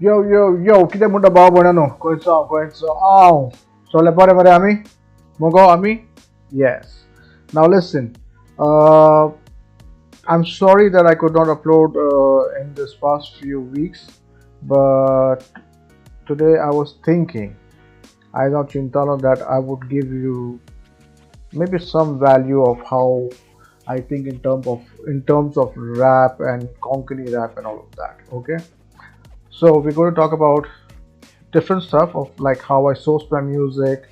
Yo, yo, yo, kita munda bawa bona no. Goencho. Ow. So le pare pare ami. Mogo ami. Yes. Now listen. Uh, I'm sorry that I could not upload in this past few weeks, but today I was thinking, I know Chintala, that I would give you maybe some value of how I think in terms of rap and Konkani rap and all of that. Okay, so we're going to talk about different stuff of like how I source my music.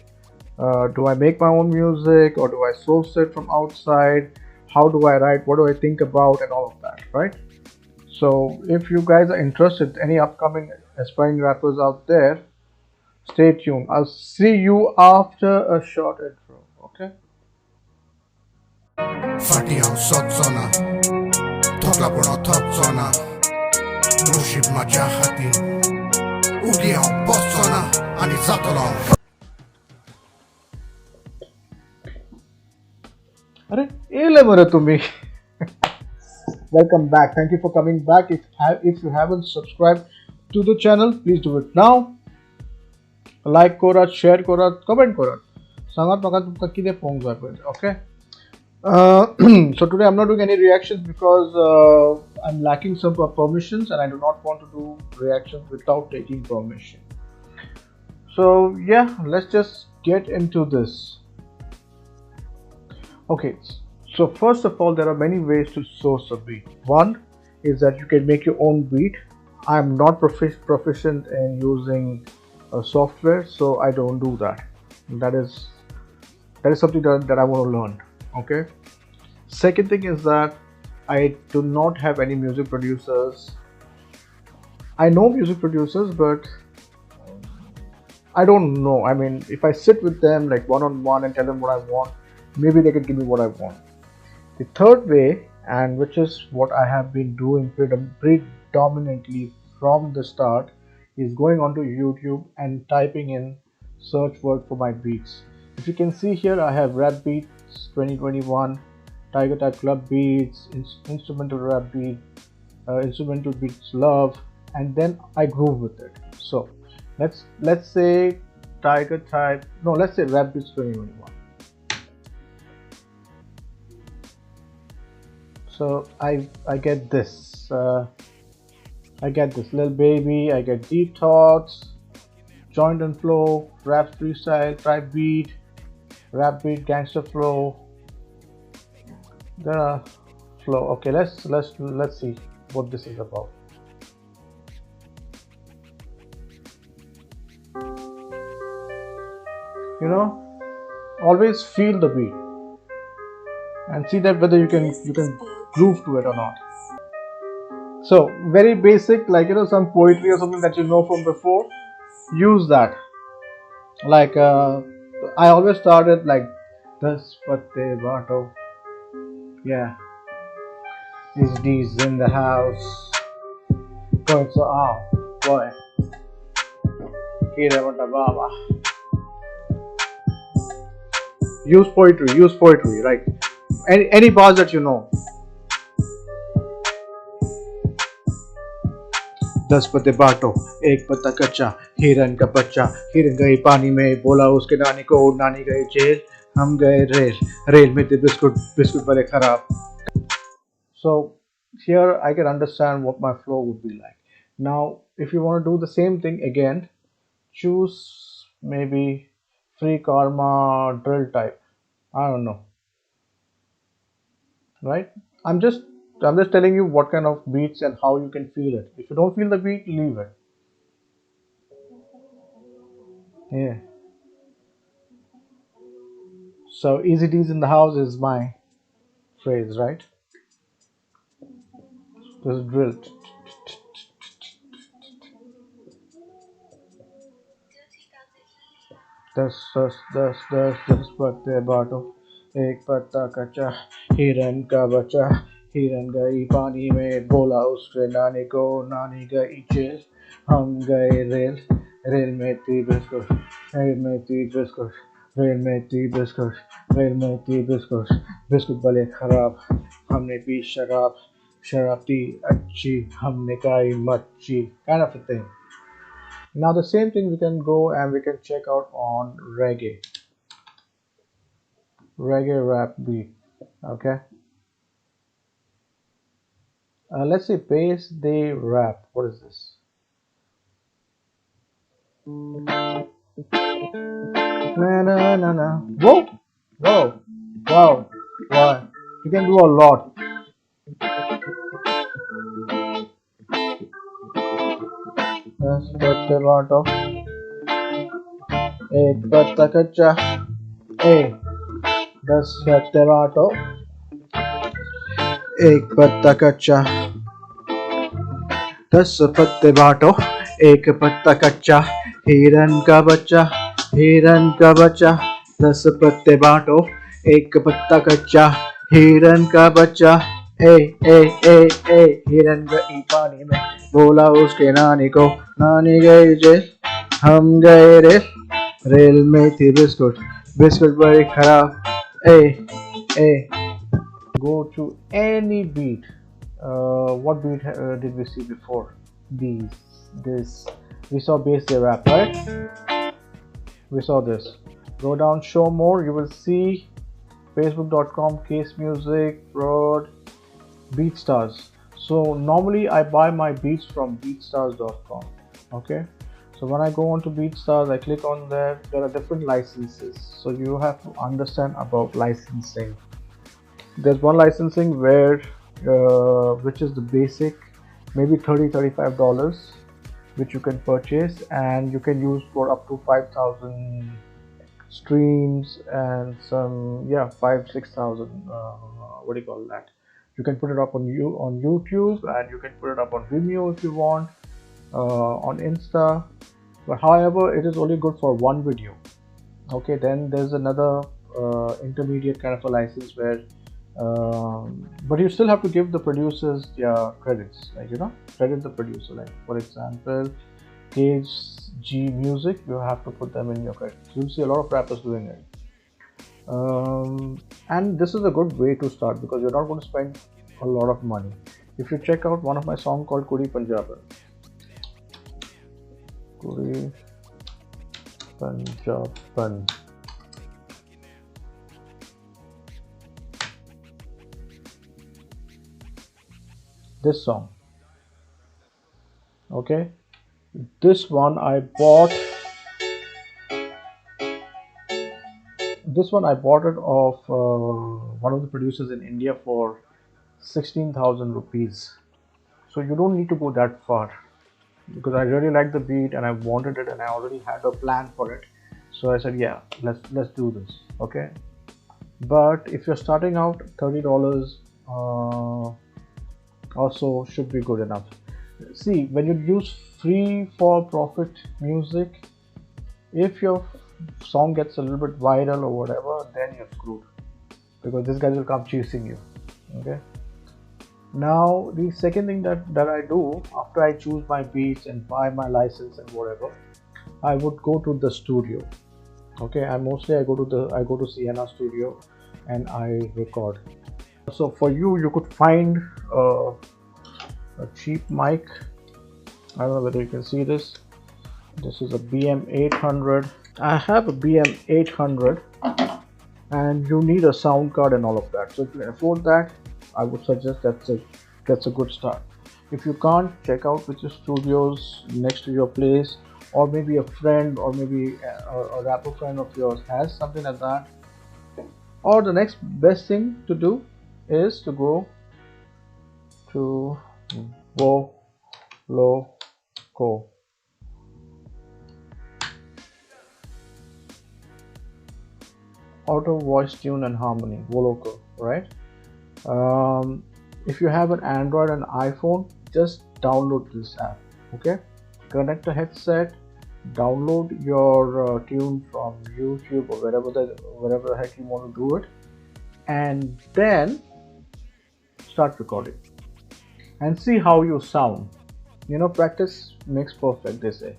Do I make my own music or do I source it from outside? How do I write? What do I think about and all of that, right? So if you guys are interested, any upcoming aspiring rappers out there, stay tuned. I'll see you after a short intro. Okay. Fatiam sotsona, tokla pono totsona, nushib majahatin, ugiam bossona, ani zatolon. अरे ये ले मरे तुम्ही. Welcome back. Thank you for coming back. If you haven't subscribed to the channel, please do it now. Like korat, share korat, comment korat. सांगा म्हाका तुमकां कितें पळोवंक जाय पळय. Okay. So today I'm not doing any reactions because I'm lacking some permissions and I do not want to do reactions without taking permission. So yeah, let's just get into this. Okay, so first of all, there are many ways to source a beat. One is that you can make your own beat. I'm not proficient in using software, so I don't do that. That is something that I want to learn. Okay. Second thing is that I do not have any music producers. I know music producers, but I don't know. I mean, if I sit with them like one on one and tell them what I want, maybe they could give me what I want. The third way, and which is what I have been doing predominantly from the start, is going onto YouTube and typing in search word for my beats. If you can see here, I have rap beats 2021, Tiger Type Club beats, instrumental rap beat, instrumental beats love, and then I groove with it. So let's say Tiger Type, no, let's say rap beats 2021. So I get this. I get this Lil Baby. I get Deep Thoughts, Joint and Flow, Rap Freestyle, Tribe Beat, Rap Beat, Gangster Flow. The flow. Okay, let's see what this is about. You know, always feel the beat and see that whether you can groove to it or not. So very basic, like some poetry or something that you know from before, use that. Like I always started like this, but they bato. Yeah, EZD's in the house. Goencho Hanv, boy. Baba. Use poetry, right? Any bars that you know. 10 पत्ते बांटो, एक पत्ता कच्चा, हिरन का बच्चा, हिरन गई पानी में, बोला उसके नानी को, नानी गई जेल, हम गए रेल, रेल में थे बिस्कुट, बिस्कुट बड़े खराब. So here I can understand what my flow would be like. Now, if you want to do the same thing again, choose maybe free karma drill type. I don't know, right? I'm just telling you what kind of beats and how you can feel it. If you don't feel the beat, leave it. Yeah. So EZD's in the house is my phrase, right? This drill. दस पत्ते बांटो, एक पत्ता कच्चा, हिरन का बच्चा, हिरन गई पानी में, बोला उसके नानी को, नानी गई जेल, हम गए रेल, रेल में थी बिस्कुट, रेल में थी बिस्कुट, रेल में थी बिस्कुट, रेल में थी बिस्कुट, बिस्कुट भले खराब, हमने पी शराब, शराब थी अच्छी, हमने खाई मच्छी, kind of a thing. Now the same thing we can go and we can check out on reggae rap beat. Okay, let's see, bass day rap. What is this? Na na na na. Whoa, whoa, wow, wow. You can do a lot. दस पत्ते बांटो एक पत्ता कच्चा ए दस पत्ते बांटो एक पत्ता कच्चा दस पत्ते बांटो एक पत्ता कच्चा हिरन का बच्चा दस पत्ते बांटो एक पत्ता कच्चा हिरन का बच्चा ए ए ए ए हिरन गई पानी में बोला उसके नानी को नानी गई जेल हम गए रेल में थी बिस्कुट बिस्कुट बड़ी खराब ए ए go to any beat. What beat did we see before? This we saw bass day rap, right? We saw this. Go down, show more. You will see facebook.com case music prod BeatStars. So normally I buy my beats from beatstars.com. Okay, so when I go on to BeatStars, I click on there. There are different licenses, so you have to understand about licensing. There's one licensing where which is the basic, maybe $35, which you can purchase and you can use for up to 5,000 streams and some 5-6,000 what do you call that. You can put it up on YouTube and you can put it up on Vimeo if you want, on Insta, but however it is only good for one video. Okay, then there's another intermediate kind of a license where but you still have to give the producers their credits, like credit the producer, like for example Cage G Music, you have to put them in your credits. You'll see a lot of rappers doing it, and this is a good way to start because you're not going to spend a lot of money. If you check out one of my songs called Kuri Punjaban, Kuri Punjaban, this song, okay, this one I bought it of one of the producers in India for 16,000 rupees. So you don't need to go that far because I really like the beat and I wanted it and I already had a plan for it, so I said yeah, let's do this. Okay, but if you're starting out, $30 also should be good enough. See, when you use free for profit music, if your song gets a little bit viral or whatever, then you're screwed because these guys will come chasing you. Okay, now the second thing that I do after I choose my beats and buy my license and whatever, I would go to the studio. Okay, I go to Sienna studio and I record. So for you could find a cheap mic. I don't know whether you can see this. This is a BM800. I have a BM800 and you need a sound card and all of that. So if you can afford that, I would suggest that's a good start. If you can't, check out which studios next to your place, or maybe a friend or maybe a rapper friend of yours has something like that. Or the next best thing to do is to go to Voloco. Auto voice tune and harmony, Voloco, right? If you have an Android and iPhone, just download this app. Okay, connect a headset, download your tune from YouTube or wherever the heck you want to do it, and then start recording and see how you sound. Practice makes perfect, they say.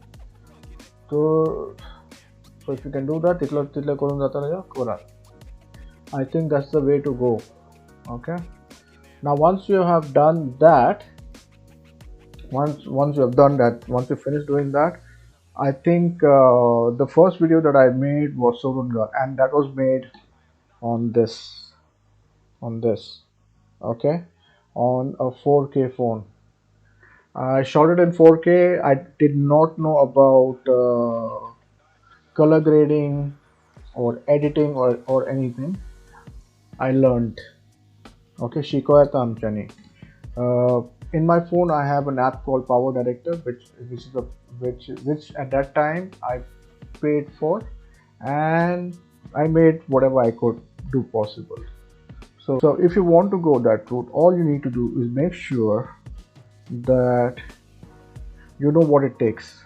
So if you can do that, I think that's the way to go. Okay, now once you have done that, once you finish doing that, I think the first video that I made was Sorungar, and that was made on this, okay, on a 4K phone. I shot it in 4K. I did not know about color grading or editing or anything. I learned. Okay, Shikoyata Amchani. In my phone, I have an app called Power Director, which is a which at that time I paid for, and I made whatever I could do possible. So if you want to go that route, all you need to do is make sure that you know what it takes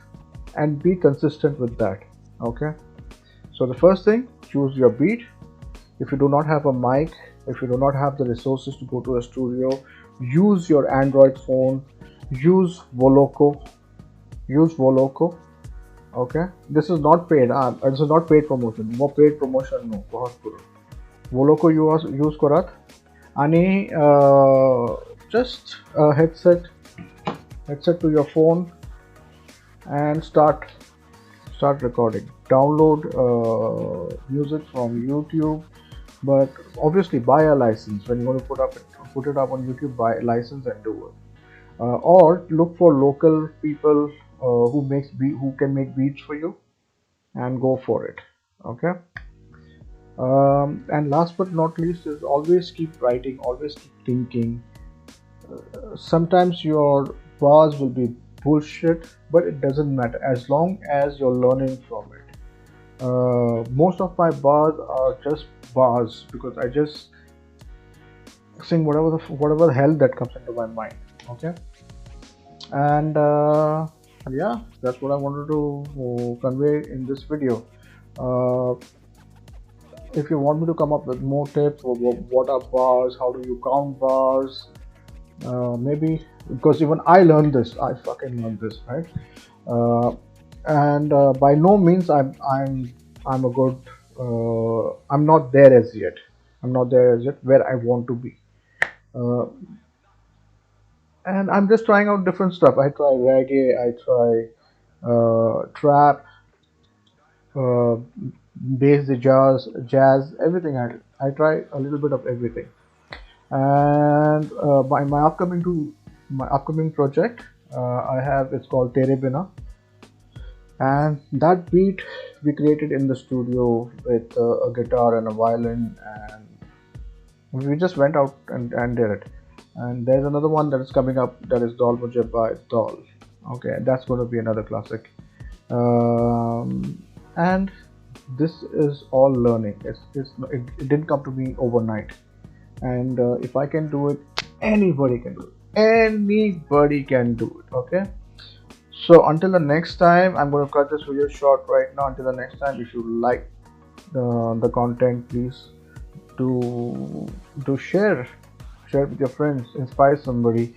and be consistent with that. Okay. So the first thing, choose your beat. If you do not have a mic, if you do not have the resources to go to a studio, use your Android phone, use Voloco. Okay, this is not paid. This is not paid promotion. More paid promotion no. बहुत पूरा. Voloco use करात. आणि just a headset to your phone and start recording. Download music from YouTube, but obviously buy a license when you want to put it up on YouTube. Buy a license and do it, or look for local people who can make beats for you, and go for it. Okay. And last but not least is always keep writing, always keep thinking. Sometimes your bars will be bullshit, but it doesn't matter as long as you're learning from it. Most of my bars are just bars because I just sing whatever the hell that comes into my mind. Okay, and yeah, that's what I wanted to convey in this video. If you want me to come up with more tips, what are bars, how do you count bars, maybe, because even I learned this, I fucking learned this, right? And by no means I'm a good, I'm not there as yet. Where I want to be. And I'm just trying out different stuff. I try reggae, I try trap, uh, bass, the jazz, everything. I try a little bit of everything. And my upcoming project, it's called Tere Bina, and that beat we created in the studio with a guitar and a violin, and we just went out and did it. And there's another one that is coming up, that is Dol Mujhe by Dol. Okay, that's going to be another classic. And this is all learning. It didn't come to me overnight. And if I can do it, anybody can do it. Anybody can do it. Okay. So until the next time, I'm going to cut this video short right now. Until the next time, if you like the content, please do share with your friends, inspire somebody.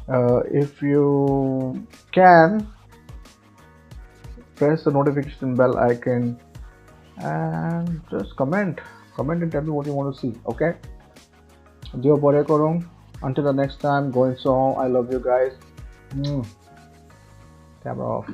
If you can, press the notification bell icon and just comment and tell me what you want to see. Okay, Dio bore korong. Until the next time, Goencho Hanv. I love you guys. Camera off.